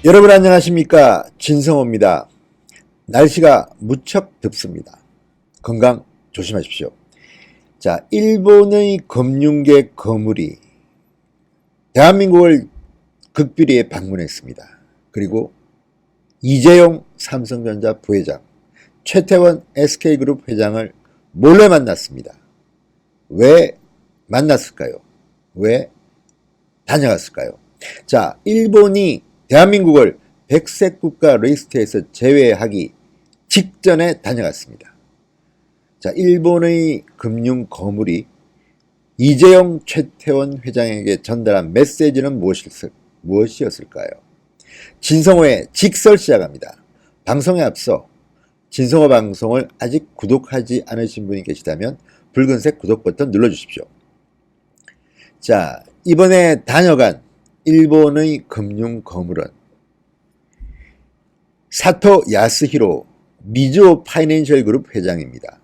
여러분 안녕하십니까? 진성호입니다. 날씨가 무척 덥습니다. 건강 조심하십시오. 자, 일본의 금융계 거물이 대한민국을 극비리에 방문했습니다. 그리고 이재용 삼성전자 부회장, 최태원 SK그룹 회장을 몰래 만났습니다. 왜 만났을까요? 왜 다녀갔을까요? 자, 일본이 대한민국을 백색 국가 리스트에서 제외하기 직전에 다녀갔습니다. 자, 일본의 금융 거물이 이재용 최태원 회장에게 전달한 메시지는 무엇이었을까요? 진성호의 직설 시작합니다. 방송에 앞서 진성호 방송을 아직 구독하지 않으신 분이 계시다면 붉은색 구독 버튼 눌러주십시오. 자, 이번에 다녀간 일본의 금융 거물은 사토 야스히로 미즈호 파이낸셜 그룹 회장입니다.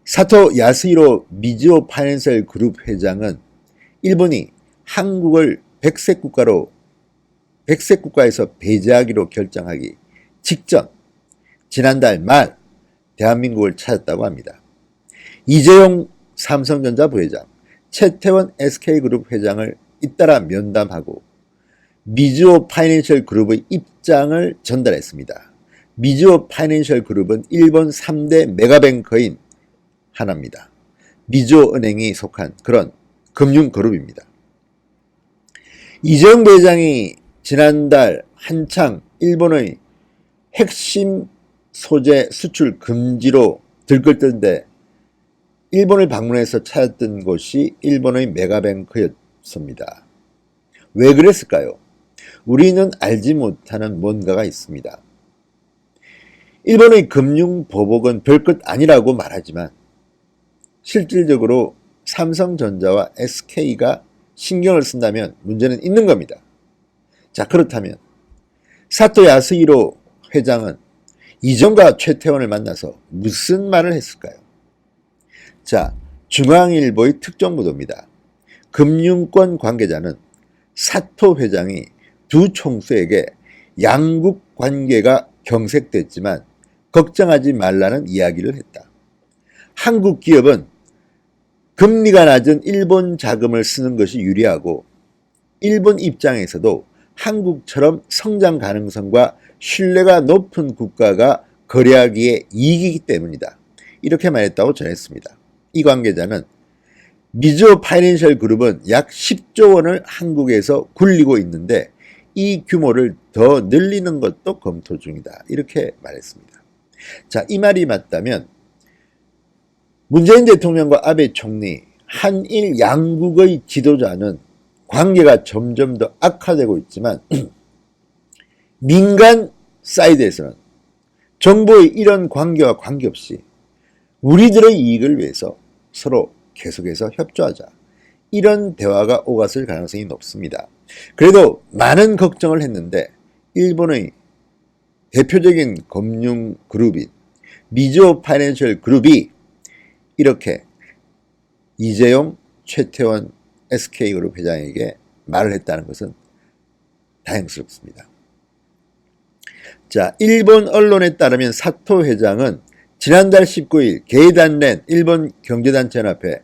사토 야스히로 미즈호 파이낸셜 그룹 회장은 일본이 한국을 백색 국가에서 배제하기로 결정하기 직전 지난달 말 대한민국을 찾았다고 합니다. 이재용 삼성전자 부회장, 최태원 SK그룹 회장을 잇따라 면담하고 미즈호 파이낸셜 그룹의 입장을 전달했습니다. 미즈호 파이낸셜 그룹은 일본 3대 메가뱅크인 하나입니다. 미즈호 은행이 속한 그런 금융그룹입니다. 이재용 부회장이 지난달 한창 일본의 핵심 소재 수출 금지로 들끓던데 일본을 방문해서 찾았던 곳이 일본의 메가뱅크였습니다. 왜 그랬을까요? 우리는 알지 못하는 뭔가가 있습니다. 일본의 금융보복은 별것 아니라고 말하지만 실질적으로 삼성전자와 SK가 신경을 쓴다면 문제는 있는 겁니다. 자, 그렇다면 사토 야스히로 회장은 이정과 최태원을 만나서 무슨 말을 했을까요? 자, 중앙일보의 특정 보도입니다. 금융권 관계자는 사토 회장이 두 총수에게 양국 관계가 경색됐지만 걱정하지 말라는 이야기를 했다. 한국 기업은 금리가 낮은 일본 자금을 쓰는 것이 유리하고 일본 입장에서도 한국처럼 성장 가능성과 신뢰가 높은 국가가 거래하기에 이익이기 때문이다. 이렇게 말했다고 전했습니다. 이 관계자는 미즈호 파이낸셜 그룹은 약 10조 원을 한국에서 굴리고 있는데 이 규모를 더 늘리는 것도 검토 중이다. 이렇게 말했습니다. 자, 이 말이 맞다면 문재인 대통령과 아베 총리, 한일 양국의 지도자는 관계가 점점 더 악화되고 있지만 민간 사이드에서는 정부의 이런 관계와 관계없이 우리들의 이익을 위해서 서로 계속해서 협조하자. 이런 대화가 오갔을 가능성이 높습니다. 그래도 많은 걱정을 했는데 일본의 대표적인 금융그룹인 미즈호 파이낸셜 그룹이 이렇게 이재용, 최태원 SK그룹 회장에게 말을 했다는 것은 다행스럽습니다. 자, 일본 언론에 따르면 사토 회장은 지난달 19일 게이단렌 일본 경제단체연합회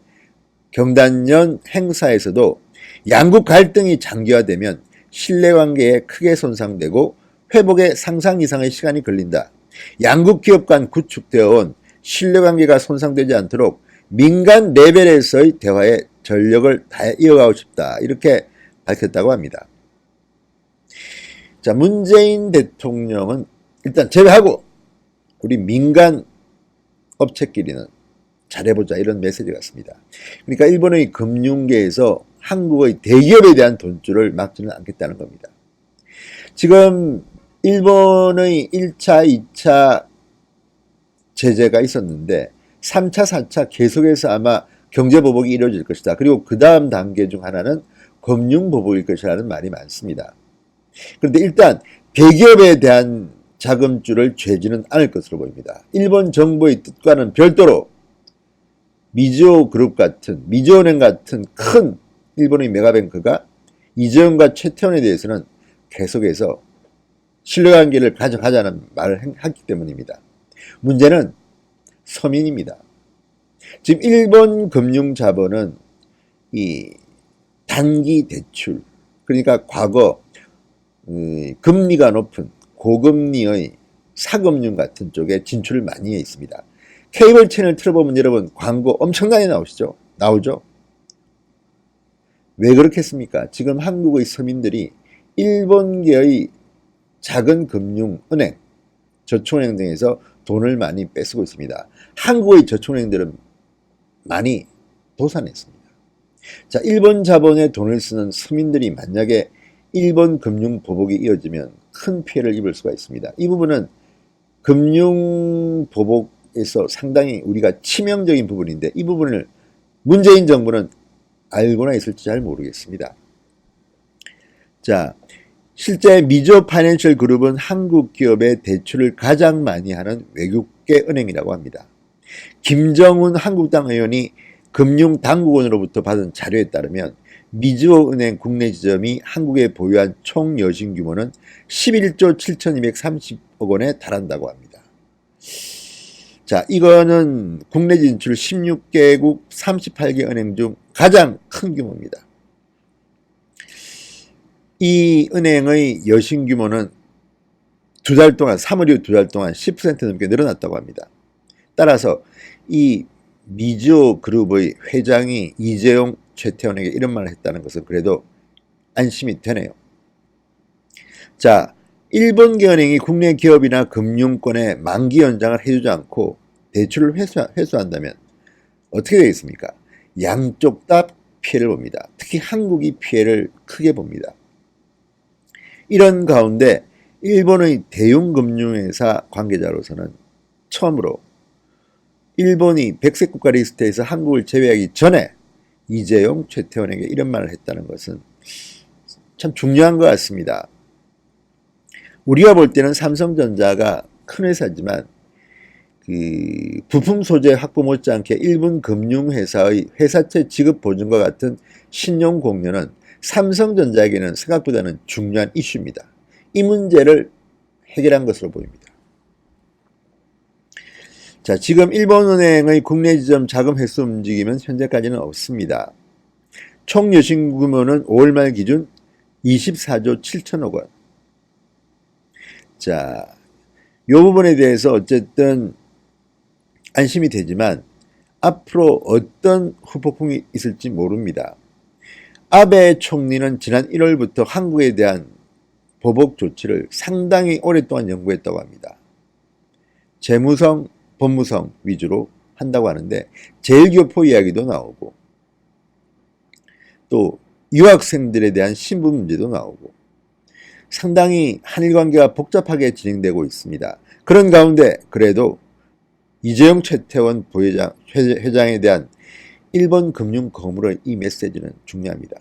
경단년 행사에서도 양국 갈등이 장기화되면 신뢰관계에 크게 손상되고 회복에 상상 이상의 시간이 걸린다. 양국 기업 간 구축되어 온 신뢰관계가 손상되지 않도록 민간 레벨에서의 대화에 전력을 다해 이어가고 싶다. 이렇게 밝혔다고 합니다. 자, 문재인 대통령은 일단 제외하고 우리 민간 업체끼리는 잘해보자 이런 메시지 같습니다. 그러니까 일본의 금융계에서 한국의 대기업에 대한 돈줄을 막지는 않겠다는 겁니다. 지금 일본의 1차, 2차 제재가 있었는데 3차, 4차 계속해서 아마 경제보복이 이루어질 것이다. 그리고 그 다음 단계 중 하나는 금융보복일 것이라는 말이 많습니다. 그런데 일단 대기업에 대한 자금줄을 죄지는 않을 것으로 보입니다. 일본 정부의 뜻과는 별도로 미즈호 그룹 같은, 미즈호은행 같은 큰 일본의 메가뱅크가 이재용과 최태원에 대해서는 계속해서 신뢰관계를 가져가자는 말을 했기 때문입니다. 문제는 서민입니다. 지금 일본 금융자본은 이 단기 대출, 그러니까 과거 금리가 높은 고금리의 사금융 같은 쪽에 진출을 많이 해 있습니다. 케이블 채널 틀어보면 여러분 광고 엄청나게 나오죠? 왜 그렇겠습니까? 지금 한국의 서민들이 일본계의 작은 금융은행, 저축은행 등에서 돈을 많이 뺏고 있습니다. 한국의 저축은행들은 많이 도산했습니다. 자, 일본 자본에 돈을 쓰는 서민들이 만약에 일본 금융 보복이 이어지면 큰 피해를 입을 수가 있습니다. 이 부분은 금융 보복에서 상당히 우리가 치명적인 부분인데 이 부분을 문재인 정부는 알고나 있을지 잘 모르겠습니다. 자, 실제 미조 파이낸셜 그룹은 한국 기업의 대출을 가장 많이 하는 외국계 은행이라고 합니다. 김정은 한국당 의원이 금융당국원으로부터 받은 자료에 따르면 미주호은행 국내 지점이 한국에 보유한 총 여신 규모는 11조 7,230억 원에 달한다고 합니다. 자, 이거는 국내 진출 16개국 38개 은행 중 가장 큰 규모입니다. 이 은행의 여신 규모는 3월 이후 2달 동안 10% 넘게 늘어났다고 합니다. 따라서 이 미주호 그룹의 회장이 이재용, 최태원에게 이런 말을 했다는 것은 그래도 안심이 되네요. 자, 일본계 은행이 국내 기업이나 금융권에 만기 연장을 해주지 않고 대출을 회수한다면 어떻게 되겠습니까? 양쪽 다 피해를 봅니다. 특히 한국이 피해를 크게 봅니다. 이런 가운데 일본의 대형금융회사 관계자로서는 처음으로 일본이 백색 국가 리스트에서 한국을 제외하기 전에 이재용, 최태원에게 이런 말을 했다는 것은 참 중요한 것 같습니다. 우리가 볼 때는 삼성전자가 큰 회사지만 그 부품 소재 확보 못지않게 일본 금융회사의 회사채 지급 보증과 같은 신용 공여는 삼성전자에게는 생각보다는 중요한 이슈입니다. 이 문제를 해결한 것으로 보입니다. 자, 지금 일본은행의 국내 지점 자금 회수 움직임은 현재까지는 없습니다. 총 여신 규모는 5월 말 기준 24조 7천억 원. 자, 이 부분에 대해서 어쨌든 안심이 되지만 앞으로 어떤 후폭풍이 있을지 모릅니다. 아베 총리는 지난 1월부터 한국에 대한 보복 조치를 상당히 오랫동안 연구했다고 합니다. 재무성, 법무성 위주로 한다고 하는데 제일교포 이야기도 나오고 또 유학생들에 대한 신분 문제도 나오고 상당히 한일 관계가 복잡하게 진행되고 있습니다. 그런 가운데 그래도 이재용, 최태원 회장에 대한 일본 금융 거물의 이 메시지는 중요합니다.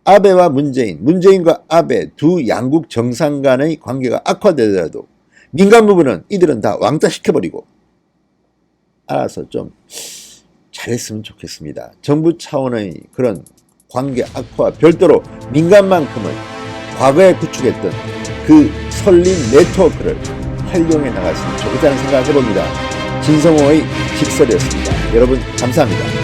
아베와 문재인과 아베 두 양국 정상 간의 관계가 악화되더라도 민간 부분은 이들은 다 왕따시켜버리고 알아서 좀 잘했으면 좋겠습니다. 정부 차원의 그런 관계 악화와 별도로 민간만큼은 과거에 구축했던 그 설린 네트워크를 활용해 나갔으면 좋겠다는 생각을 해봅니다. 진성호의 직설이었습니다. 여러분 감사합니다.